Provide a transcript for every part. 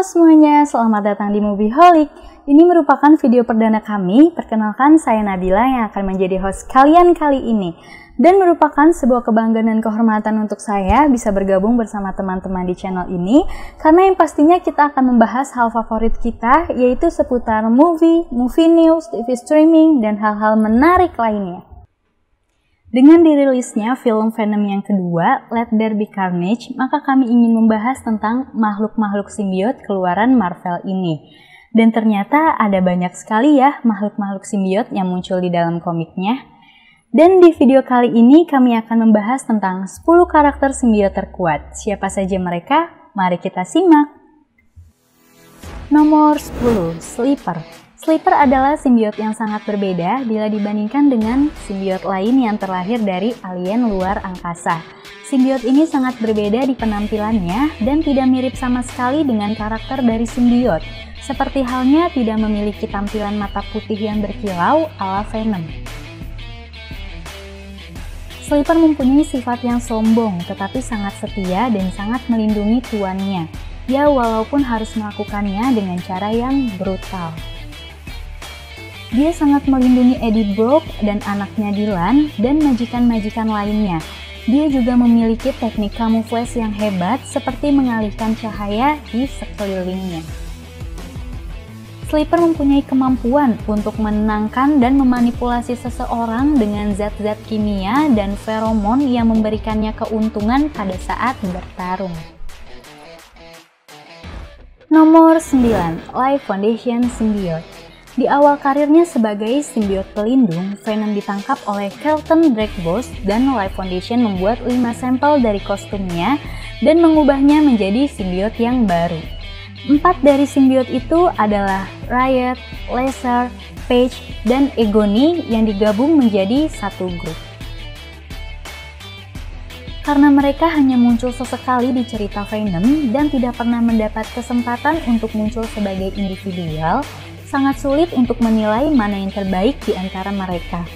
Halo semuanya, selamat datang di Movieholic. Ini merupakan video perdana kami. Perkenalkan, saya Nabila yang akan menjadi host kalian kali ini. Dan merupakan sebuah kebanggaan dan kehormatan untuk saya bisa bergabung bersama teman-teman di channel ini. Karena yang pastinya kita akan membahas hal favorit kita, yaitu seputar movie news, TV streaming, dan hal-hal menarik lainnya. Dengan dirilisnya film Venom yang kedua, Let There Be Carnage, maka kami ingin membahas tentang makhluk-makhluk simbiot keluaran Marvel ini. Dan ternyata ada banyak sekali ya makhluk-makhluk simbiot yang muncul di dalam komiknya. Dan di video kali ini kami akan membahas tentang 10 karakter simbiot terkuat. Siapa saja mereka? Mari kita simak. Nomor 10, Sleeper. Sleeper adalah simbiot yang sangat berbeda bila dibandingkan dengan simbiot lain yang terlahir dari alien luar angkasa. Simbiot ini sangat berbeda di penampilannya dan tidak mirip sama sekali dengan karakter dari simbiot. Seperti halnya tidak memiliki tampilan mata putih yang berkilau ala Venom. Sleeper mempunyai sifat yang sombong tetapi sangat setia dan sangat melindungi tuannya. Ya, walaupun harus melakukannya dengan cara yang brutal. Dia sangat melindungi Eddie Brock dan anaknya Dylan dan majikan-majikan lainnya. Dia juga memiliki teknik kamuflase yang hebat seperti mengalihkan cahaya di sekelilingnya. Sleeper mempunyai kemampuan untuk menenangkan dan memanipulasi seseorang dengan zat-zat kimia dan feromon yang memberikannya keuntungan pada saat bertarung. Nomor 9, Life Foundation Symbiote. Di awal karirnya sebagai simbiot pelindung, Venom ditangkap oleh Carlton Drakebos dan Life Foundation membuat 5 sampel dari kostumnya dan mengubahnya menjadi simbiot yang baru. 4 dari simbiot itu adalah Riot, Laser, Paige, dan Egoni yang digabung menjadi satu grup. Karena mereka hanya muncul sesekali di cerita Venom dan tidak pernah mendapat kesempatan untuk muncul sebagai individual, sangat sulit untuk menilai mana yang terbaik di antara mereka.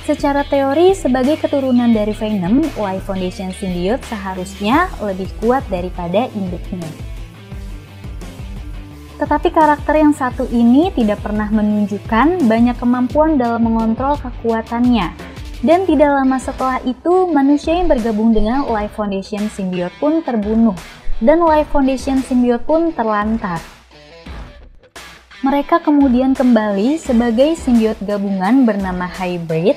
Secara teori, sebagai keturunan dari Venom, Life Foundation Symbiote seharusnya lebih kuat daripada induknya. Tetapi karakter yang satu ini tidak pernah menunjukkan banyak kemampuan dalam mengontrol kekuatannya. Dan tidak lama setelah itu, manusia yang bergabung dengan Life Foundation Symbiote pun terbunuh, dan Life Foundation Symbiote pun terlantar. Mereka kemudian kembali sebagai simbiot gabungan bernama Hybrid,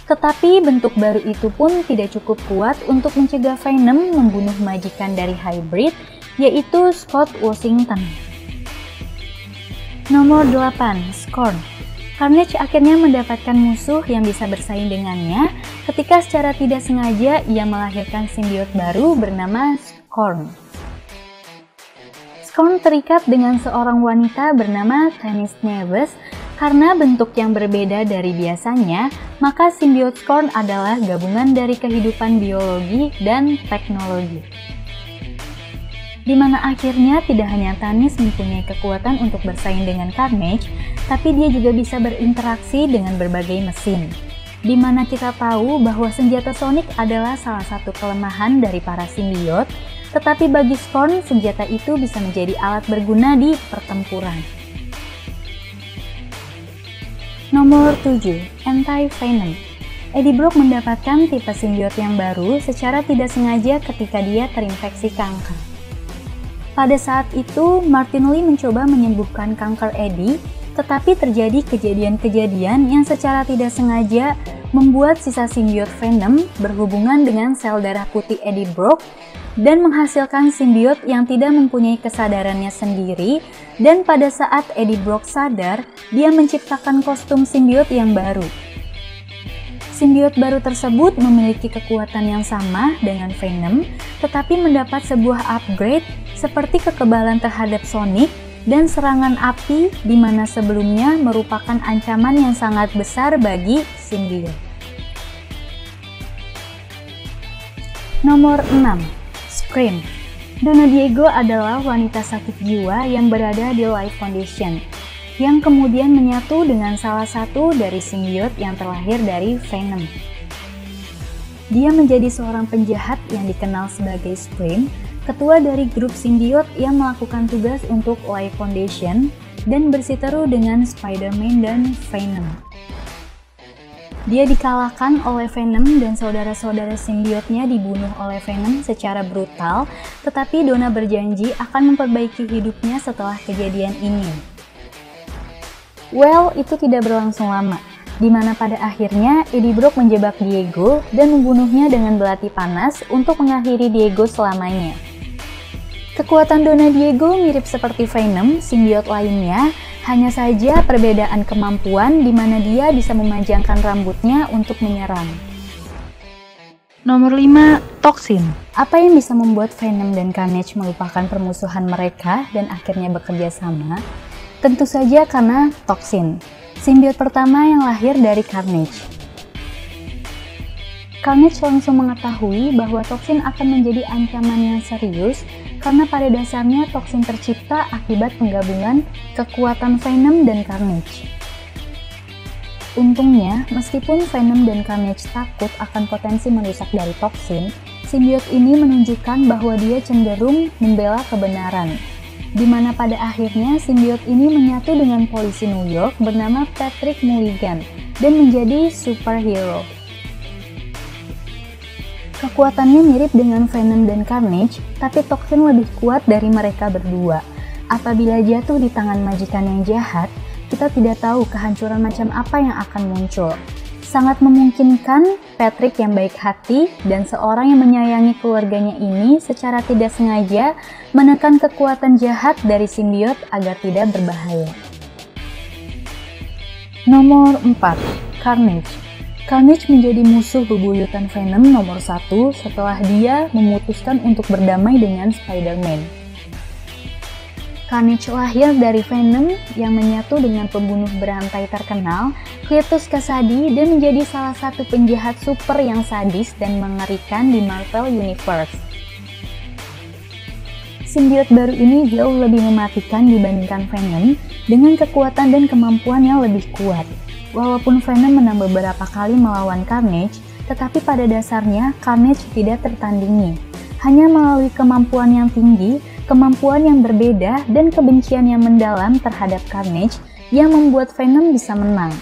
tetapi bentuk baru itu pun tidak cukup kuat untuk mencegah Venom membunuh majikan dari Hybrid, yaitu Scott Washington. Nomor 8, Scorn. Carnage akhirnya mendapatkan musuh yang bisa bersaing dengannya ketika secara tidak sengaja ia melahirkan simbiot baru bernama Scorn. Scorn terikat dengan seorang wanita bernama Tanis Neves. Karena bentuk yang berbeda dari biasanya, maka simbiot Scorn adalah gabungan dari kehidupan biologi dan teknologi. Di mana akhirnya tidak hanya Tanis mempunyai kekuatan untuk bersaing dengan Carnage, tapi dia juga bisa berinteraksi dengan berbagai mesin. Di mana kita tahu bahwa senjata Sonic adalah salah satu kelemahan dari para simbiot, tetapi bagi Scorn, senjata itu bisa menjadi alat berguna di pertempuran. Nomor 7, Anti-Venom. Eddie Brock mendapatkan tipe simbiot yang baru secara tidak sengaja ketika dia terinfeksi kanker. Pada saat itu, Martin Lee mencoba menyembuhkan kanker Eddie, tetapi terjadi kejadian-kejadian yang secara tidak sengaja membuat sisa simbiot Venom berhubungan dengan sel darah putih Eddie Brock dan menghasilkan simbiot yang tidak mempunyai kesadarannya sendiri, dan pada saat Eddie Brock sadar, dia menciptakan kostum simbiot yang baru. Simbiot baru tersebut memiliki kekuatan yang sama dengan Venom, tetapi mendapat sebuah upgrade seperti kekebalan terhadap Sonic dan serangan api, di mana sebelumnya merupakan ancaman yang sangat besar bagi simbiot. Nomor 6, Scream. Donna Diego adalah wanita sakit jiwa yang berada di Life Foundation, yang kemudian menyatu dengan salah satu dari simbiot yang terlahir dari Venom. Dia menjadi seorang penjahat yang dikenal sebagai Scream ketua dari grup simbiot yang melakukan tugas untuk Life Foundation dan bersiteru dengan Spider-Man dan Venom. Dia dikalahkan oleh Venom dan saudara-saudara simbiotnya dibunuh oleh Venom secara brutal, tetapi Donna berjanji akan memperbaiki hidupnya setelah kejadian ini. Well, itu tidak berlangsung lama, di mana pada akhirnya Eddie Brock menjebak Diego dan membunuhnya dengan belati panas untuk mengakhiri Diego selamanya. Kekuatan Donna Diego mirip seperti Venom, simbiot lainnya, hanya saja perbedaan kemampuan di mana dia bisa memanjangkan rambutnya untuk menyerang. Nomor 5. Toxin. Apa yang bisa membuat Venom dan Carnage melupakan permusuhan mereka dan akhirnya bekerja sama? Tentu saja karena Toxin, simbiot pertama yang lahir dari Carnage. Carnage langsung mengetahui bahwa Toxin akan menjadi ancaman yang serius karena pada dasarnya Toxin tercipta akibat penggabungan kekuatan Venom dan Carnage. Untungnya, meskipun Venom dan Carnage takut akan potensi merusak dari Toxin, simbiot ini menunjukkan bahwa dia cenderung membela kebenaran, di mana pada akhirnya simbiot ini menyatu dengan polisi New York bernama Patrick Mulligan dan menjadi superhero. Kekuatannya mirip dengan Venom dan Carnage, tapi Toxin lebih kuat dari mereka berdua. Apabila jatuh di tangan majikan yang jahat, kita tidak tahu kehancuran macam apa yang akan muncul. Sangat memungkinkan Patrick yang baik hati dan seorang yang menyayangi keluarganya ini secara tidak sengaja menekan kekuatan jahat dari simbiot agar tidak berbahaya. Nomor 4. Carnage. Carnage menjadi musuh bebuyutan Venom nomor 1 setelah dia memutuskan untuk berdamai dengan Spider-Man. Carnage lahir dari Venom yang menyatu dengan pembunuh berantai terkenal, Cletus Kasady, dan menjadi salah satu penjahat super yang sadis dan mengerikan di Marvel Universe. Simbiot baru ini jauh lebih mematikan dibandingkan Venom dengan kekuatan dan kemampuan yang lebih kuat. Walaupun Venom menang beberapa kali melawan Carnage, tetapi pada dasarnya Carnage tidak tertandingi. Hanya melalui kemampuan yang tinggi, kemampuan yang berbeda, dan kebencian yang mendalam terhadap Carnage yang membuat Venom bisa menang.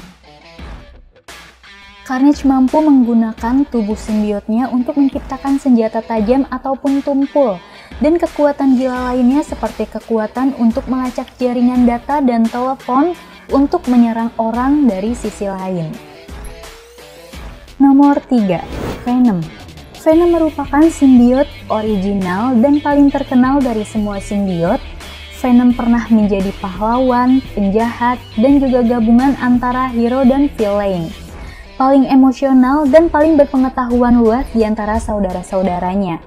Carnage mampu menggunakan tubuh simbiotnya untuk menciptakan senjata tajam ataupun tumpul, dan kekuatan gila lainnya seperti kekuatan untuk melacak jaringan data dan telepon untuk menyerang orang dari sisi lain. Nomor 3. Venom. Venom merupakan simbiot original dan paling terkenal dari semua simbiot. Venom pernah menjadi pahlawan, penjahat, dan juga gabungan antara hero dan villain. Paling emosional dan paling berpengetahuan luas di antara saudara-saudaranya.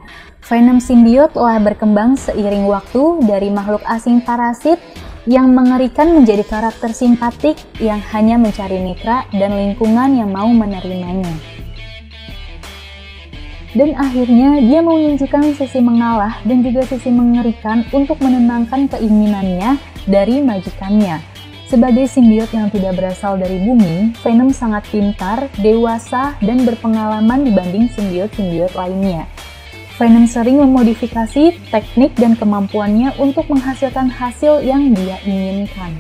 Venom simbiot telah berkembang seiring waktu dari makhluk asing parasit yang mengerikan menjadi karakter simpatik yang hanya mencari mitra dan lingkungan yang mau menerimanya. Dan akhirnya dia menunjukkan sisi mengalah dan juga sisi mengerikan untuk menenangkan keinginannya dari majikannya. Sebagai simbiot yang tidak berasal dari bumi, Venom sangat pintar, dewasa, dan berpengalaman dibanding simbiot-simbiot lainnya. Venom sering memodifikasi teknik dan kemampuannya untuk menghasilkan hasil yang dia inginkan.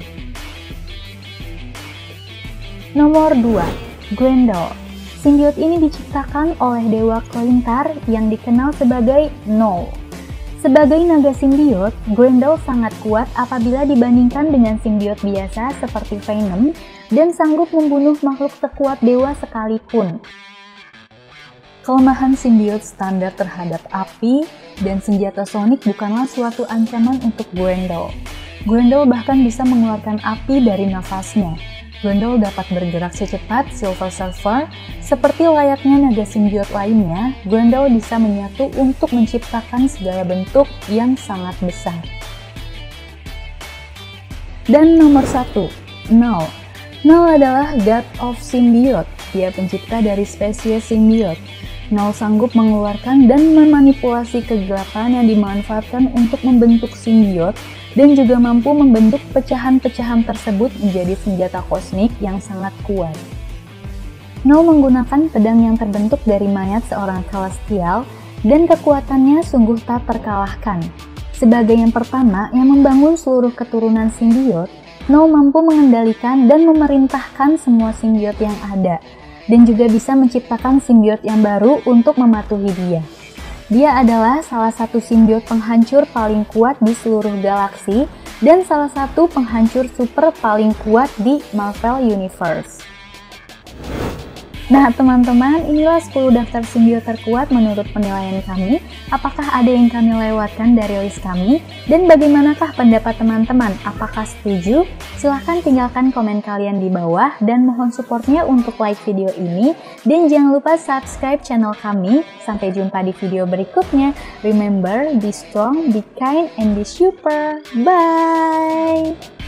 Nomor 2. Grendel. Simbiot ini diciptakan oleh dewa Klyntar yang dikenal sebagai Knull. Sebagai naga simbiot, Grendel sangat kuat apabila dibandingkan dengan simbiot biasa seperti Venom dan sanggup membunuh makhluk sekuat dewa sekalipun. Kelemahan simbiot standar terhadap api dan senjata sonik bukanlah suatu ancaman untuk Grendel. Grendel bahkan bisa mengeluarkan api dari nafasnya. Grendel dapat bergerak secepat Silver Surfer. Seperti layaknya naga simbiot lainnya, Grendel bisa menyatu untuk menciptakan segala bentuk yang sangat besar. Dan nomor 1, Knull. Knull adalah God of Symbiote. Dia pencipta dari spesies simbiot. Knull sanggup mengeluarkan dan memanipulasi kegelapan yang dimanfaatkan untuk membentuk simbiot dan juga mampu membentuk pecahan-pecahan tersebut menjadi senjata kosmik yang sangat kuat. Knull menggunakan pedang yang terbentuk dari mayat seorang celestial dan kekuatannya sungguh tak terkalahkan. Sebagai yang pertama yang membangun seluruh keturunan simbiot, Snow mampu mengendalikan dan memerintahkan semua simbiot yang ada, dan juga bisa menciptakan simbiot yang baru untuk mematuhi dia. Dia adalah salah satu simbiot penghancur paling kuat di seluruh galaksi dan salah satu penghancur super paling kuat di Marvel Universe. Nah teman-teman, inilah 10 daftar simbiot terkuat menurut penilaian kami. Apakah ada yang kami lewatkan dari list kami? Dan bagaimanakah pendapat teman-teman? Apakah setuju? Silahkan tinggalkan komen kalian di bawah dan mohon supportnya untuk like video ini. Dan jangan lupa subscribe channel kami. Sampai jumpa di video berikutnya. Remember, be strong, be kind, and be super. Bye!